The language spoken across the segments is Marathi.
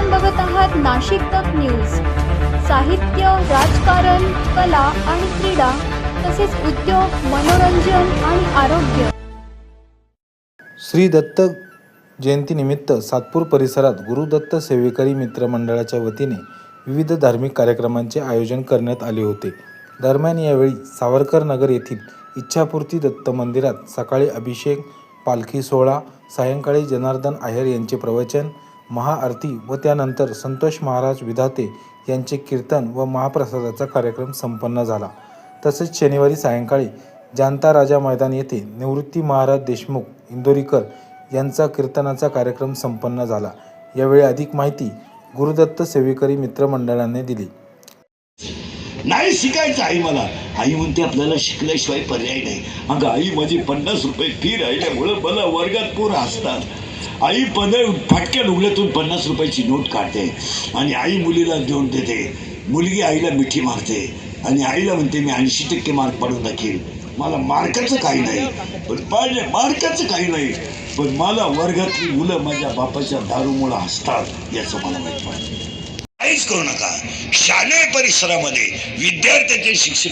आपण बघत आहात नाशिक तक न्यूज. साहित्य, राजकारण, कला आणि क्रीडा तसेच उद्योग, मनोरंजन आणि आरोग्य. श्री दत्त जयंतीनिमित्त सातपूर परिसरात गुरुदत्त सेवेकरी मित्र मंडळाच्या वतीने विविध धार्मिक कार्यक्रमांचे आयोजन करण्यात आले होते. दरम्यान यावेळी सावरकर नगर येथील इच्छापूर्ती दत्त मंदिरात सकाळी अभिषेक, पालखी सोहळा, सायंकाळी जनार्दन आहेर यांचे प्रवचन, महाआरती व त्यानंतर संतोष महाराज विधाते यांचे कीर्तन व महाप्रसादाचा कार्यक्रम संपन्न झाला. तसेच शनिवारी सायंकाळी जानता राजा मैदान येथे निवृत्ती महाराज देशमुख इंदोरीकर यांचा कीर्तनाचा कार्यक्रम संपन्न झाला. यावेळी अधिक माहिती गुरुदत्त सेवेकरी मित्र मंडळाने दिली. नाही शिकायचं आई मला. आई म्हणते आपल्याला शिकल्याशिवाय पर्याय नाही. अगं आई माझी 50 रुपये फी राहिल्यामुळं मला वर्गात पोरं हसतात. आई फाटक्या डोंगल्यातून 50 रुपयाची नोट काढते आणि आई मुलीला देऊन देते. मुलगी आईला मिठी मारते आणि आईला म्हणते मी 80% मार्क पाडून दाखील. मला मार्काचं काही नाही, पण मला वर्गातली मुलं माझ्या बापाच्या दारूमुळं हसतात याचं मला माहीत पडतं. काहीच करू नका. शालेय परिसरामध्ये विद्यार्थ्यांचे शिक्षण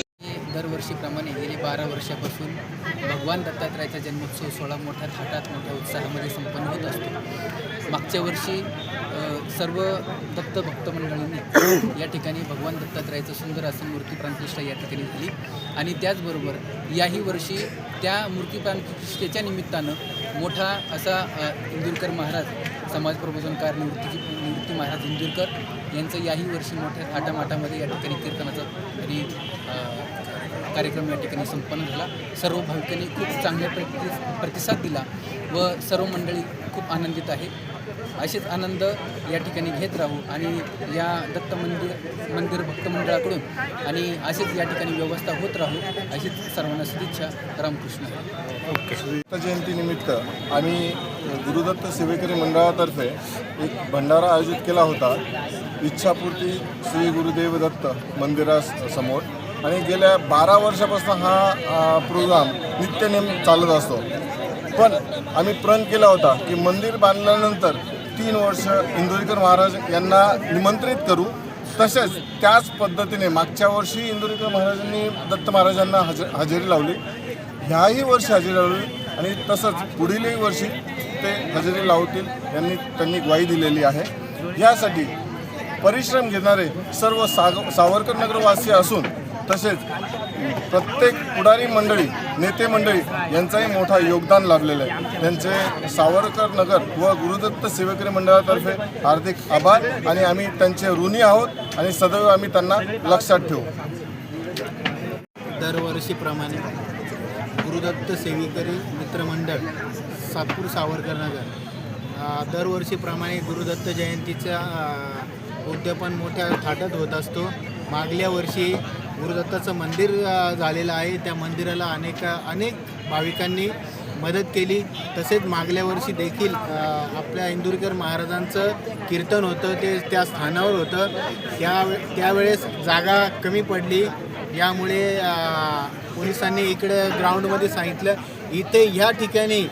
दरवर्षीप्रमाणे गेली 12 वर्षापासून भगवान दत्तात्रयाचा जन्मोत्सव सोहळा मोठ्या थाटात मोठ्या उत्साहामध्ये संपन्न होत असतो. मागच्या वर्षी सर्व दत्त भक्त मंडळींनी या ठिकाणी भगवान दत्तात्रयाचं सुंदर असं मूर्ती प्राणप्रतिष्ठा या ठिकाणी झाली आणि त्याचबरोबर याही वर्षी त्या मूर्ती प्राणप्रतिष्ठेच्या निमित्तानं मोठा असा इंदुरकर महाराज समाज प्रबोधनकार निवृत्ती महाराज इंदुरकर यांचं याही वर्षी मोठ्या थाटामाटामध्ये या ठिकाणी कीर्तनाचा आणि कार्यक्रम या ठिकाणी संपन्न झाला. सर्व भाविकांनी खूप चांगल्या प्रतिसाद दिला व सर्व मंडळी खूप आनंदित आहे. असेच आनंद या ठिकाणी घेत राहू आणि या दत्त मंदिर भक्त मंडळाकडून आणि असेच या ठिकाणी व्यवस्था होत राहू अशीच सर्वांना सदिच्छा. रामकृष्ण. दत्त जयंतीनिमित्त आम्ही गुरुदत्त सेवेकरी मंडळातर्फे एक भंडारा आयोजित केला होता इच्छापूर्ती श्री गुरुदेव दत्त मंदिरासमोर आणि गेल्या 12 वर्षापासून हा प्रोग्राम नित्यनेम चालत असतो. पण आम्ही प्रण केला होता की मंदिर बांधल्यानंतर 3 वर्ष इंदोरीकर महाराज यांना निमंत्रित करू. तसेच त्याच पद्धतीने मागच्या वर्षी इंदोरीकर महाराजांनी दत्त महाराजांना हजेरी लावली, ह्याही वर्षी हजेरी लावली आणि तसंच पुढीलही वर्षी ते हजेरी लावतील त्यांनी ग्वाही दिलेली आहे. यासाठी परिश्रम घेणारे सर्व सावरकर नगरवासी असून तसेच प्रत्येक पुढारी मंडळी, नेते मंडळी यांचाही मोठा योगदान लाभलेलं आहे. त्यांचे सावरकर नगर व गुरुदत्त सेवेकरी मंडळातर्फे हार्दिक आभार आणि आम्ही त्यांचे ऋणी आहोत आणि सदैव आम्ही त्यांना लक्षात ठेवू. दरवर्षीप्रमाणे गुरुदत्त सेवेकरी मित्रमंडळ सातपूर सावरकर नगर दरवर्षीप्रमाणे गुरुदत्त जयंतीचा उद्यापन मोठ्या थाटात होत असतो. मागल्या वर्षी गुरुदत्ताचं मंदिर झालेलं आहे. त्या मंदिराला अनेक भाविकांनी मदत केली. तसेच मागल्या वर्षी देखील आपल्या इंदुरीकर महाराजांचं कीर्तन होतं ते त्या स्थानावर होतं. त्यावेळेस जागा कमी पडली. यामुळे पोलिसांनी इकडे ग्राउंडमध्ये सांगितलं इथे ह्या ठिकाणी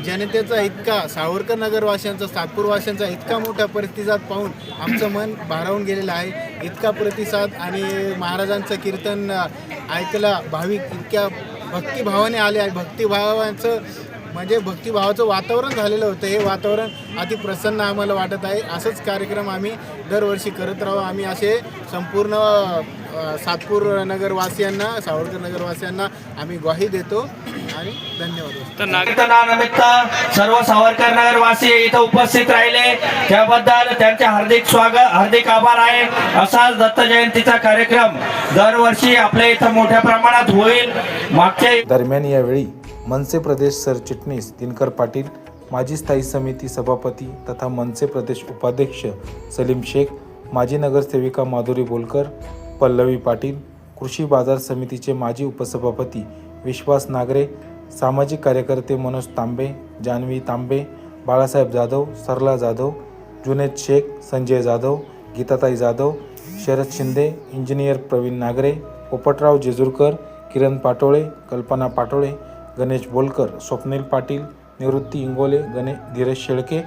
जनतेचा इतका सावरकर नगरवासियांचा सातपूरवासियांचा इतका मोठा प्रतिसाद पाहून आमचं मन भारावून गेलेलं आहे. इतका प्रतिसाद आणि महाराजांचं कीर्तन ऐकायला भाविक इतक्या भक्तिभावाने आले आहे. भक्तिभावाचं वातावरण झालेलं होतं. हे वातावरण अति प्रसन्न आम्हाला वाटत आहे. असंच कार्यक्रम आम्ही दरवर्षी करत राहू. आम्ही असे संपूर्ण सातपूर नगरवासियांना, सावरकर नगरवासियांना आम्ही ग्वाही देतो आणि धन्यवाद. कीर्तनानिमित्त सर्व सावरकर नगरवासी इथं उपस्थित राहिले त्याबद्दल त्यांचे हार्दिक स्वागत, हार्दिक आभार आहे. असाच दत्त जयंतीचा कार्यक्रम दरवर्षी आपल्या इथं मोठ्या प्रमाणात होईल. दरम्यान यावेळी मनसे प्रदेश सरचिटणीस दिनकर पाटील, माजी स्थायी समिती सभापती तथा मनसे प्रदेश उपाध्यक्ष सलीम शेख, माजी नगरसेविका माधुरी बोलकर, पल्लवी पाटील, कृषी बाजार समितीचे माजी उपसभापती विश्वास नागरे, सामाजिक कार्यकर्ते मनोज तांबे, जान्हवी तांबे, बाळासाहेब जाधव, सरला जाधव, जुनेद शेख, संजय जाधव, गीताताई जाधव, शरद शिंदे, इंजिनियर प्रवीण नागरे, पोपटराव जेजुरकर, किरण पाटोळे, कल्पना पाटोळे, गणेश बोलकर, स्वप्नील पाटील, निवृत्ती इंगोले, धीरज शेळके,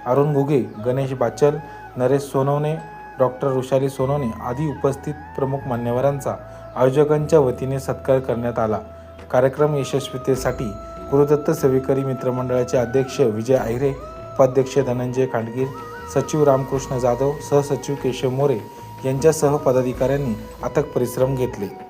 अरुण घुगे, गणेश बाचल, नरेश सोनवणे, डॉक्टर रुशाली सोनवणे आदी उपस्थित प्रमुख मान्यवरांचा आयोजकांच्या वतीने सत्कार करण्यात आला. कार्यक्रम यशस्वीतेसाठी गुरुदत्त सेवेकरी मित्रमंडळाचे अध्यक्ष विजय आहिरे, उपाध्यक्ष धनंजय खांडगीर, सचिव रामकृष्ण जाधव, सहसचिव केशव मोरे यांच्यासह पदाधिकाऱ्यांनी अथक परिश्रम घेतले.